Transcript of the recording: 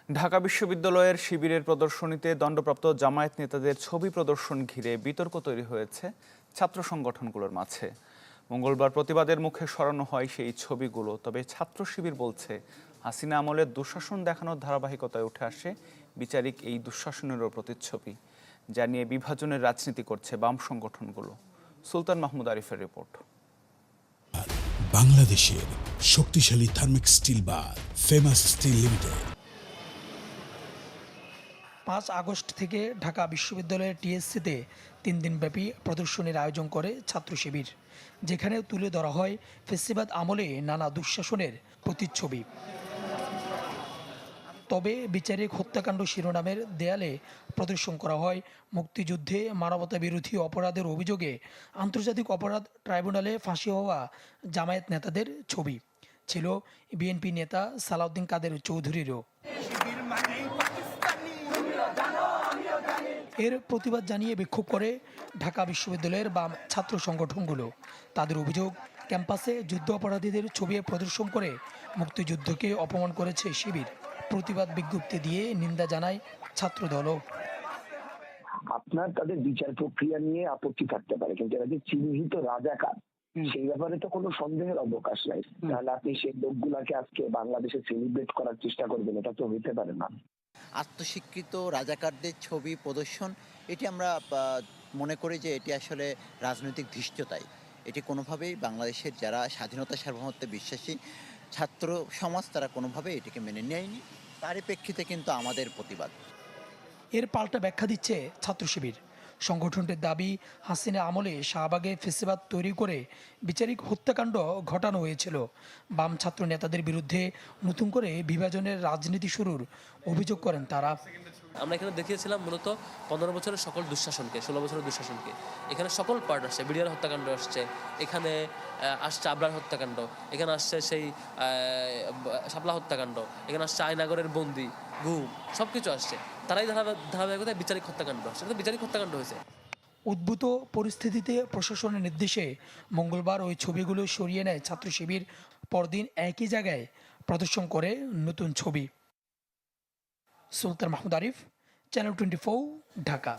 ঢাকা বিশ্ববিদ্যালয়ের শিবিরের প্রদর্শনীতে দণ্ডপ্রাপ্ত জামায়াত নেতাদের ছবি প্রদর্শন ঘিরে বিতর্ক তৈরি হয়েছে ছাত্র সংগঠনগুলোর মাঝে। মঙ্গলবার প্রতিবাদের মুখে সরানো হয় সেই ছবিগুলো। তবে ছাত্র শিবির বলছে, হাসিনা আমলের দুঃশাসন দেখানোর ধারাবাহিকতায় উঠে আসে বিচারিক এই দুঃশাসনেরও প্রতিচ্ছবি, যা নিয়ে বিভাজনের রাজনীতি করছে বাম সংগঠনগুলো। সুলতান মাহমুদ আরিফের রিপোর্ট। বাংলাদেশের শক্তিশালী থার্মিক স্টিল বার ফেমাস স্টিল লিমিটেড 5 আগস্ট থেকে ঢাকা বিশ্ববিদ্যালয়ের টিএসসিতে 3 দিনব্যাপী প্রদর্শনীর আয়োজন করে ছাত্র শিবির, যেখানে তুলে ধরা হয় ফ্যাসিবাদ আমলে নানা দুঃশাসনের প্রতিচ্ছবি। তবে বিচারিক হত্যাকাণ্ড শিরোনামের দেয়ালে প্রদর্শন করা হয় মুক্তিযুদ্ধে মানবতা বিরোধী অপরাধের অভিযোগে আন্তর্জাতিক অপরাধ ট্রাইব্যুনালে ফাঁসি হওয়া জামায়াত নেতাদের ছবি। ছিল বিএনপি নেতা সালাউদ্দিন কাদের চৌধুরীরও। এর প্রতিবাদ জানিয়ে বিক্ষোভ করে ঢাকা বিশ্ববিদ্যালয়ের বাম ছাত্র সংগঠনগুলো। তাদের অভিযোগ, ক্যাম্পাসে যুদ্ধ অপরাধীদের ছবি প্রদর্শন করে মুক্তিযুদ্ধকে অপমান করেছে শিবির। প্রতিবাদ বিজ্ঞপ্তি দিয়ে নিন্দা জানায় ছাত্রদলও। আপনার তাদের বিচার প্রক্রিয়া নিয়ে আপত্তি থাকতে পারে, কিন্তু এরা যে চিহ্নিত রাজাকার সেই ব্যাপারে তো কোনো সন্দেহের অবকাশ নাই। তাহলে আপনি সেই লোকগুলাকে আজকে বাংলাদেশে সেলিব্রেট করার চেষ্টা করবেন, এটা তো হইতে পারে না। আত্মস্বীকৃত রাজাকারদের ছবি প্রদর্শন, এটি আমরা মনে করি যে এটি আসলে রাজনৈতিক ধৃষ্টতাই। এটি কোনোভাবেই বাংলাদেশের যারা স্বাধীনতা সার্বভৌমত্বে বিশ্বাসী ছাত্র সমাজ তারা কোনোভাবেই এটিকে মেনে নেয়নি। তারই প্রেক্ষিতে কিন্তু আমাদের প্রতিবাদ। এর পাল্টা ব্যাখ্যা দিচ্ছে ছাত্র শিবির। সংগঠনটির দাবি, হাসিনা আমলে শাহবাগে ফেসিবাদ তৈরি করে বিচারিক হত্যাকাণ্ড ঘটানো হয়েছিল। বাম ছাত্র নেতাদের বিরুদ্ধে নতুন করে বিভাজনের রাজনীতি শুরুর অভিযোগ করেন তারা। আমরা এখানে দেখিয়েছিলাম মূলত 15 বছরের সকল দুঃশাসনকে, 16 বছরের দুঃশাসনকে। এখানে সকল পার্ট আসছে, বিডিআর হত্যাকাণ্ড আসছে, এখানে আসছে আবরার হত্যাকাণ্ড, এখানে আসছে সেই শাপলা হত্যাকাণ্ড, এখানে আসছে আয়নাগরের বন্দি, গুম, সব কিছু আসছে। তারাই ধারাবাহিকতায় বিচারিক হত্যাকাণ্ড আসছে, এটা বিচারিক হত্যাকাণ্ড হয়েছে। উদ্ভূত পরিস্থিতিতে প্রশাসনের নির্দেশে মঙ্গলবার ওই ছবিগুলো সরিয়ে নেয় ছাত্র শিবির। পরদিন একই জায়গায় প্রদর্শন করে নতুন ছবি। সুলতান মাহমুদ আরিফ, চ্যানেল 24, ঢাকা।